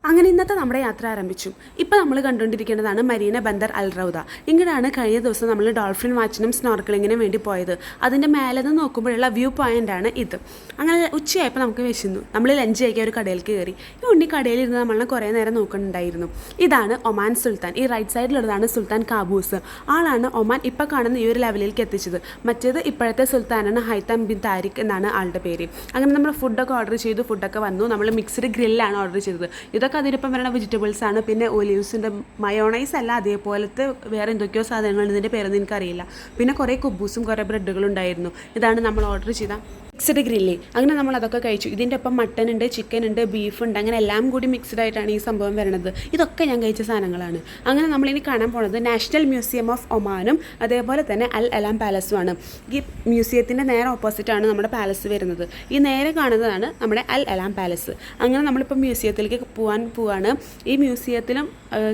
അങ്ങനെ ഇന്നത്തെ നമ്മുടെ യാത്ര ആരംഭിച്ചു. ഇപ്പോൾ നമ്മൾ കണ്ടുകൊണ്ടിരിക്കേണ്ടതാണ് മരീന ബന്ദർ അൽ റൗദ. ഇങ്ങനെയാണ് കഴിഞ്ഞ ദിവസം നമ്മൾ ഡോൾഫിൻ വാച്ചിനും സ്നോർക്കിളിങ്ങിനും വേണ്ടി പോയത്. അതിൻ്റെ മേലെ നിന്ന് നോക്കുമ്പോഴുള്ള വ്യൂ പോയിൻ്റാണ് ഇത്. അങ്ങനെ ഉച്ചയായപ്പോൾ നമുക്ക് വിശന്നു. നമ്മൾ ലഞ്ച് കഴിക്കാൻ ഒരു കടയിലേക്ക് കയറി. ഈ ഉണ്ണി കടയിലിരുന്ന് നമ്മളെ കുറേ നേരം നോക്കുന്നുണ്ടായിരുന്നു. ഇതാണ് ഒമാൻ സുൽത്താൻ. ഈ റൈറ്റ് സൈഡിലുള്ളതാണ് സുൽത്താൻ കാബൂസ്. ആളാണ് ഒമാൻ ഇപ്പോൾ കാണുന്ന ഈ ഒരു ലെവലിലേക്ക് എത്തിച്ചത്. മറ്റേത് ഇപ്പോഴത്തെ സുൽത്താനാണ് ഹൈത്തം ബിൻ താരിഖ് എന്നാണ് ആളുടെ പേര്. അങ്ങനെ നമ്മൾ ഫുഡൊക്കെ ഓർഡർ ചെയ്തു. ഫുഡൊക്കെ വന്നു. നമ്മൾ മിക്സ്ഡ് ഗ്രില്ലാണ് ഓർഡർ ചെയ്തത്. ഇതൊക്കെ അതിനൊപ്പം വരുന്ന വെജിറ്റബിൾസ് ആണ്. പിന്നെ ഒലീവ്സിൻ്റെ മയോണൈസ് അല്ല, അതേപോലത്തെ വേറെ എന്തൊക്കെയോ സാധനങ്ങൾ, ഇതിൻ്റെ പേരൊന്നും എനിക്കറിയില്ല. പിന്നെ കുറേ കുബൂസും കുറേ ബ്രെഡുകളും ഉണ്ടായിരുന്നു. ഇതാണ് നമ്മൾ ഓർഡർ ചെയ്ത മിക്സ്ഡ് ഗ്രില്ല്. അങ്ങനെ നമ്മൾ അതൊക്കെ കഴിച്ചു. ഇതിൻ്റെ ഒപ്പം മട്ടൻ ഉണ്ട്, ചിക്കൻ ഉണ്ട്, ബീഫ് ഉണ്ട്. അങ്ങനെ എല്ലാം കൂടി മിക്സ്ഡ് ആയിട്ടാണ് ഈ സംഭവം വരുന്നത്. ഇതൊക്കെ ഞാൻ കഴിച്ച സാധനങ്ങളാണ്. അങ്ങനെ നമ്മളിനി കാണാൻ പോകുന്നത് നാഷണൽ മ്യൂസിയം ഓഫ് ഒമാനും അതേപോലെ തന്നെ അൽ അലാം പാലസുമാണ്. ഈ മ്യൂസിയത്തിൻ്റെ നേരെ ഓപ്പോസിറ്റാണ് നമ്മുടെ പാലസ് വരുന്നത്. ഈ നേരെ കാണുന്നതാണ് നമ്മുടെ അൽ അലാം പാലസ്. അങ്ങനെ നമ്മളിപ്പോൾ മ്യൂസിയത്തിലേക്ക് പോവാണ്. ഈ മ്യൂസിയത്തിലും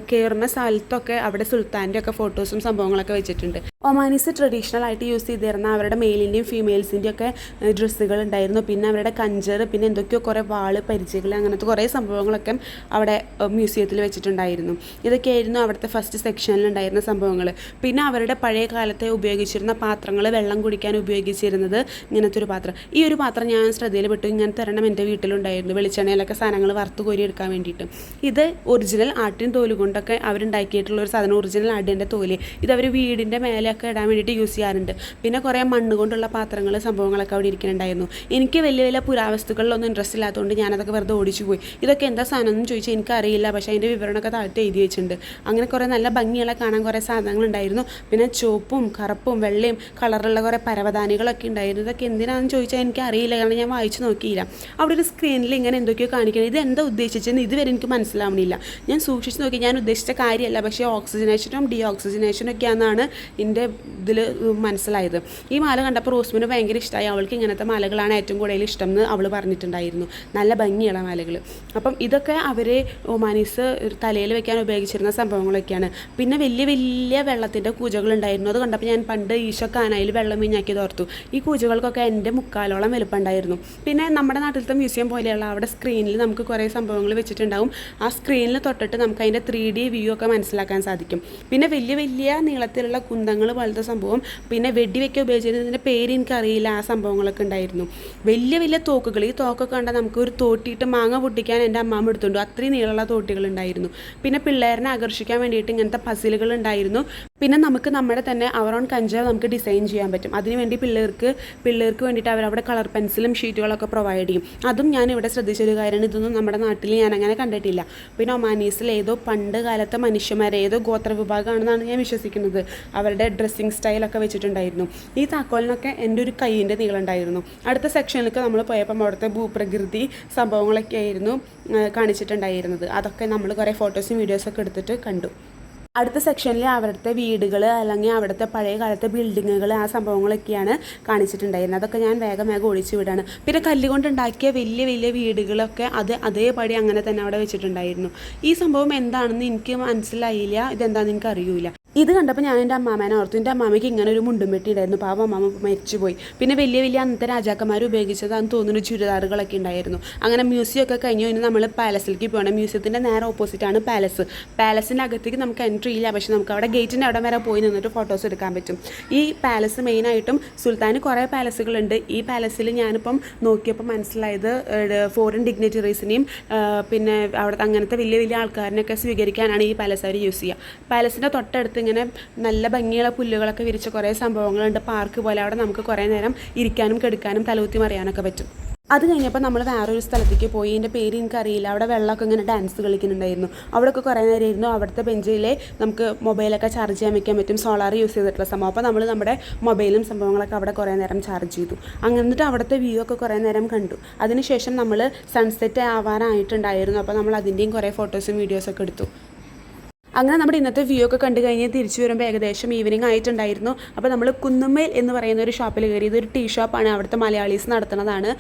കയറുന്ന സ്ഥലത്തൊക്കെ അവിടെ സുൽത്താൻ്റെ ഒക്കെ ഫോട്ടോസും സംഭവങ്ങളൊക്കെ വെച്ചിട്ടുണ്ട്. ഒമാനീസ് ട്രഡീഷണൽ ആയിട്ട് യൂസ് ചെയ്തിരുന്ന അവരുടെ മെയിലിൻ്റെയും ഫീമെയിൽസിൻ്റെയും ഒക്കെ ഡ്രസ്സുകൾ ഉണ്ടായിരുന്നു. പിന്നെ അവരുടെ കഞ്ചർ, പിന്നെ എന്തൊക്കെയോ കുറേ വാള്, പരിചകൾ, അങ്ങനത്തെ കുറേ സംഭവങ്ങളൊക്കെ അവിടെ മ്യൂസിയത്തിൽ വെച്ചിട്ടുണ്ടായിരുന്നു. ഇതൊക്കെയായിരുന്നു അവിടുത്തെ ഫസ്റ്റ് സെക്ഷനിലുണ്ടായിരുന്ന സംഭവങ്ങൾ. പിന്നെ അവരുടെ പഴയ കാലത്തെ ഉപയോഗിച്ചിരുന്ന പാത്രങ്ങൾ, വെള്ളം കുടിക്കാൻ ഉപയോഗിച്ചിരുന്നത് ഇങ്ങനത്തെ ഒരു പാത്രം. ഈ ഒരു പാത്രം ഞാൻ ശ്രദ്ധയിൽപ്പെട്ടു. ഇങ്ങനത്തെ ഒരെണ്ണം എൻ്റെ വീട്ടിലുണ്ടായിരുന്നു, വെളിച്ചെണ്ണയിലൊക്കെ സാധനങ്ങൾ വറുത്ത് കോരി എടുക്കാൻ വേണ്ടിയിട്ട്. ഇത് ഒറിജിനൽ ആട്ടിൻ തോല് കൊണ്ടൊക്കെ അവരുണ്ടാക്കിയിട്ടുള്ള ഒരു സാധനം, ഒറിജിനൽ ആടിൻ്റെ തോല്. ഇത് അവർ വീടിൻ്റെ മേലെയൊക്കെ ഇടാൻ വേണ്ടിയിട്ട് യൂസ് ചെയ്യാറുണ്ട്. പിന്നെ കുറേ മണ്ണ് കൊണ്ടുള്ള പാത്രങ്ങൾ, സംഭവങ്ങളൊക്കെ അവിടെ ഇരിക്കുന്നുണ്ടായിരുന്നു. എനിക്ക് വലിയ വലിയ പുരാവസ്തുക്കളിലൊന്നും ഇൻട്രസ്റ്റ് ഇല്ലാത്തതുകൊണ്ട് ഞാനതൊക്കെ വെറുതെ ഓടിച്ചു പോയി. ഇതൊക്കെ എന്താ സാധനം എന്ന് ചോദിച്ചാൽ എനിക്കറിയില്ല, പക്ഷേ അതിൻ്റെ വിവരണമൊക്കെ താഴ്ത്തി എഴുതി വെച്ചിട്ടുണ്ട്. അങ്ങനെ കുറേ നല്ല ഭംഗിയുള്ള കാണാൻ കുറേ സാധനങ്ങളുണ്ടായിരുന്നു. പിന്നെ ചുവപ്പും കറുപ്പും വെള്ളയും കളറുള്ള കുറേ പരവതാനികളൊക്കെ ഉണ്ടായിരുന്നു. ഇതൊക്കെ എന്തിനാണെന്ന് ചോദിച്ചാൽ എനിക്കറിയില്ല, കാരണം ഞാൻ വായിച്ചു നോക്കിയില്ല. അവിടെ ഒരു സ്ക്രീനിൽ ഇങ്ങനെ എന്തൊക്കെയോ കാണിക്കണം. ഇത് എന്താ ഉദ്ദേശിച്ചതെന്ന് ഇതുവരെ എനിക്ക് മനസ്സിലാവണില്ല. ഞാൻ സൂക്ഷിച്ച് നോക്കി, ഞാൻ ഉദ്ദേശിച്ച കാര്യമല്ല, പക്ഷേ ഓക്സിജനേഷനും ഡീഓക്സിജനേഷനും ഒക്കെയാണെന്നാണ് എൻ്റെ ഇതിൽ മനസ്സിലായത്. ഈ മാല കണ്ടപ്പോൾ റോസ്മിന് ഭയങ്കര ഇഷ്ടമായി. അവൾക്ക് ഇങ്ങനത്തെ മാലകളാണ് ഏറ്റവും കൂടുതൽ ഇഷ്ടം എന്ന് അവൾ പറഞ്ഞിട്ടുണ്ടായിരുന്നു. നല്ല ഭംഗിയുള്ള മാലകൾ. അപ്പം ഇതൊക്കെ അവർ ഒമാനീസ് തലയിൽ വെക്കാൻ ഉപയോഗിച്ചിരുന്ന സംഭവങ്ങളൊക്കെയാണ്. പിന്നെ വലിയ വലിയ വെള്ളത്തിൻ്റെ കൂജകളുണ്ടായിരുന്നു. അത് കണ്ടപ്പോൾ ഞാൻ പണ്ട് ഈശോക്കാനായിൽ വെള്ളം വീഞ്ഞാക്കിയത് ഓർത്തു. ഈ കൂജകൾക്കൊക്കെ എൻ്റെ മുക്കാലോളം വലുപ്പമുണ്ടായിരുന്നു. പിന്നെ നമ്മുടെ നാട്ടിലത്തെ മ്യൂസിയം പോലെയുള്ള അവിടെ സ്ക്രീനിൽ നമുക്ക് കുറേ സംഭവങ്ങൾ വെച്ചിട്ടുണ്ടാവും. ആ സ്ക്രീനിൽ തൊട്ടിട്ട് നമുക്ക് അതിൻ്റെ 3D വ്യൂ ഒക്കെ മനസ്സിലാക്കാൻ സാധിക്കും. പിന്നെ വലിയ വലിയ നീളത്തിലുള്ള കുന്തങ്ങൾ പോലത്തെ സംഭവം, പിന്നെ വെടിവെക്കാൻ ഉപയോഗിച്ചിരുന്നതിൻ്റെ പേര് എനിക്കറിയില്ല, ആ സംഭവങ്ങളൊക്കെ ഉണ്ടായിരുന്നു. വലിയ വലിയ തോക്കുകൾ. ഈ തോക്കൊക്കെ കണ്ടാൽ നമുക്ക് ഒരു തോട്ടിയിട്ട് മാങ്ങ പൊട്ടിക്കാൻ എൻ്റെ അമ്മാമ്മ എടുത്തുണ്ട്. അത്രയും നീളമുള്ള തോട്ടികൾ ഉണ്ടായിരുന്നു. പിന്നെ പിള്ളേരെ ആകർഷിക്കാൻ വേണ്ടിയിട്ട് ഇങ്ങനത്തെ പസിലുകൾ ഉണ്ടായിരുന്നു. പിന്നെ നമുക്ക് നമ്മുടെ തന്നെ അവർ ഓൺ കഞ്ചാവ് നമുക്ക് ഡിസൈൻ ചെയ്യാൻ പറ്റും. അതിനുവേണ്ടി പിള്ളേർക്ക് വേണ്ടിയിട്ട് അവരവിടെ കളർ പെൻസിലും ഷീറ്റുകളൊക്കെ പ്രൊവൈഡ് ചെയ്യും. അതും ഞാൻ ഇവിടെ ശ്രദ്ധിച്ചൊരു കാര്യമാണ്. ഇതൊന്നും നമ്മുടെ നാട്ടിൽ ഞാൻ അങ്ങനെ കണ്ടിട്ടില്ല. പിന്നെ ഒമാനീസിൽ ഏതോ പണ്ട് കാലത്തെ മനുഷ്യന്മാരെ ഏതോ ഗോത്ര വിഭാഗമാണെന്നാണ് ഞാൻ വിശ്വസിക്കുന്നത്. അവരുടെ ഡ്രസ്സിങ് സ്റ്റൈലൊക്കെ വെച്ചിട്ടുണ്ടായിരുന്നു. ഈ താക്കോലിനൊക്കെ എൻ്റെ ഒരു കൈയിൻ്റെ നീളം ഉണ്ടായിരുന്നു. അടുത്ത സെക്ഷനിലേക്ക് നമ്മൾ പോയപ്പം അവിടുത്തെ ഭൂപ്രകൃതി സംഭവങ്ങളൊക്കെ ആയിരുന്നു കാണിച്ചിട്ടുണ്ടായിരുന്നത്. അതൊക്കെ നമ്മൾ കുറേ ഫോട്ടോസും വീഡിയോസൊക്കെ എടുത്തിട്ട് കണ്ടു. അടുത്ത സെക്ഷനിൽ അവിടുത്തെ വീടുകൾ അല്ലെങ്കിൽ അവിടുത്തെ പഴയ കാലത്തെ ബിൽഡിങ്ങുകൾ, ആ സംഭവങ്ങളൊക്കെയാണ് കാണിച്ചിട്ടുണ്ടായിരുന്നത്. അതൊക്കെ ഞാൻ വേഗം ഒഴിച്ചു വിടാണ്. പിന്നെ കല്ലുകൊണ്ടുണ്ടാക്കിയ വലിയ വലിയ വീടുകളൊക്കെ അതേപടി അങ്ങനെ തന്നെ അവിടെ വെച്ചിട്ടുണ്ടായിരുന്നു. ഈ സംഭവം എന്താണെന്ന് എനിക്ക് മനസ്സിലായില്ല. ഇതെന്താണെന്ന് എനിക്ക് അറിയില്ല. ഇത് കണ്ടപ്പോൾ ഞാൻ എൻ്റെ അമ്മാമേനെ ഓർത്തു. എൻ്റെ അമ്മാമയ്ക്ക് ഇങ്ങനെ ഒരു മുണ്ടും വെട്ടി ഉണ്ടായിരുന്നു. പാവം അമ്മാമ മരിച്ചുപോയി. പിന്നെ വലിയ വലിയ അന്നത്തെ രാജാക്കന്മാർ ഉപയോഗിച്ചതാണെന്ന് തോന്നുന്നു ചുരിദാറുകളൊക്കെ ഉണ്ടായിരുന്നു. അങ്ങനെ മ്യൂസിയം ഒക്കെ കഴിഞ്ഞു കഴിഞ്ഞാൽ നമ്മൾ പാലസിലേക്ക് പോകണം. മ്യൂസിയത്തിൻ്റെ നേരെ ഓപ്പോസിറ്റാണ് പാലസ്. പാലസിൻ്റെ അകത്തേക്ക് നമുക്ക് എൻട്രി ഇല്ല, പക്ഷേ നമുക്ക് അവിടെ ഗേറ്റിൻ്റെ അവിടെ വരെ പോയി നിന്നിട്ട് ഫോട്ടോസ് എടുക്കാൻ പറ്റും. ഈ പാലസ് മെയിനായിട്ടും സുൽത്താന് കുറേ പാലസുകളുണ്ട്. ഈ പാലസിൽ ഞാനിപ്പം നോക്കിയപ്പോൾ മനസ്സിലായത് ഫോറിൻ ഡിഗ്നിറ്ററീസിനെയും പിന്നെ അവിടുത്തെ അങ്ങനത്തെ വലിയ വലിയ ആൾക്കാരിനൊക്കെ സ്വീകരിക്കാനാണ് ഈ പാലസ് അവർ യൂസ് ചെയ്യുക. പാലസിൻ്റെ തൊട്ടടുത്ത് ഇങ്ങനെ നല്ല ഭംഗിയുള്ള പുല്ലുകളൊക്കെ വിരിച്ച കുറേ സംഭവങ്ങളുണ്ട്. പാർക്ക് പോലെ അവിടെ നമുക്ക് കുറേ നേരം ഇരിക്കാനും കിടക്കാനും തലകുത്തി മറിയാനൊക്കെ പറ്റും. അത് കഴിഞ്ഞപ്പോൾ നമ്മൾ വേറൊരു സ്ഥലത്തേക്ക് പോയി. എൻ്റെ പേര് എനിക്കറിയില്ല. അവിടെ വെള്ളമൊക്കെ ഇങ്ങനെ ഡാൻസ് കളിക്കുന്നുണ്ടായിരുന്നു. അവിടെയൊക്കെ കുറേ നേരം ഇരുന്നു. അവിടുത്തെ ബെഞ്ചിലെ നമുക്ക് മൊബൈലൊക്കെ ചാർജ് ചെയ്യാൻ വയ്ക്കാൻ പറ്റും. സോളാർ യൂസ് ചെയ്തിട്ടുള്ള സംഭവം. അപ്പോൾ നമ്മൾ നമ്മുടെ മൊബൈലും സംഭവങ്ങളൊക്കെ അവിടെ കുറേ നേരം ചാർജ് ചെയ്തു. എന്നിട്ട് അവിടുത്തെ വ്യൂ ഒക്കെ കുറേ നേരം കണ്ടു. അതിനുശേഷം നമ്മൾ സൺസെറ്റ് ആവാനായിട്ടുണ്ടായിരുന്നു. അപ്പോൾ നമ്മൾ അതിൻ്റെയും കുറേ ഫോട്ടോസും വീഡിയോസൊക്കെ എടുത്തു. അങ്ങനെ നമ്മുടെ ഇന്നത്തെ വ്യൂ ഒക്കെ കണ്ടു കഴിഞ്ഞ് തിരിച്ചു വരുമ്പോൾ ഏകദേശം ഈവനിങ് ആയിട്ടുണ്ടായിരുന്നു. അപ്പോൾ നമ്മൾ കുന്നുമ്മേൽ എന്ന് പറയുന്ന ഒരു ഷോപ്പിൽ കയറി. ഇതൊരു ടീ ഷോപ്പാണ്, അവിടുത്തെ മലയാളീസ് നടത്തുന്നതാണ്.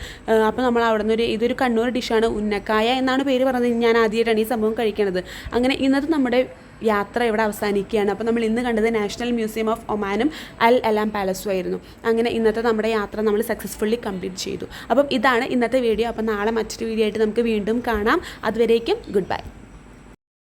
അപ്പോൾ നമ്മൾ അവിടെ നിന്ന് ഇതൊരു കണ്ണൂർ ഡിഷാണ്, ഉന്നക്കായ എന്നാണ് പേര് പറഞ്ഞത്. ഞാൻ ആദ്യമായിട്ടാണ് ഈ സംഭവം കഴിക്കുന്നത്. അങ്ങനെ ഇന്നത്തെ നമ്മുടെ യാത്ര ഇവിടെ അവസാനിക്കുകയാണ്. അപ്പോൾ നമ്മൾ ഇന്ന് കണ്ടത് നാഷണൽ മ്യൂസിയം ഓഫ് ഒമാനും അൽ അലാം പാലസും ആയിരുന്നു. അങ്ങനെ ഇന്നത്തെ നമ്മുടെ യാത്ര നമ്മൾ സക്സസ്ഫുള്ളി കംപ്ലീറ്റ് ചെയ്തു. അപ്പം ഇതാണ് ഇന്നത്തെ വീഡിയോ. അപ്പോൾ നാളെ മറ്റൊരു വീഡിയോ ആയിട്ട് നമുക്ക് വീണ്ടും കാണാം. അതുവരേക്കും ഗുഡ് ബൈ.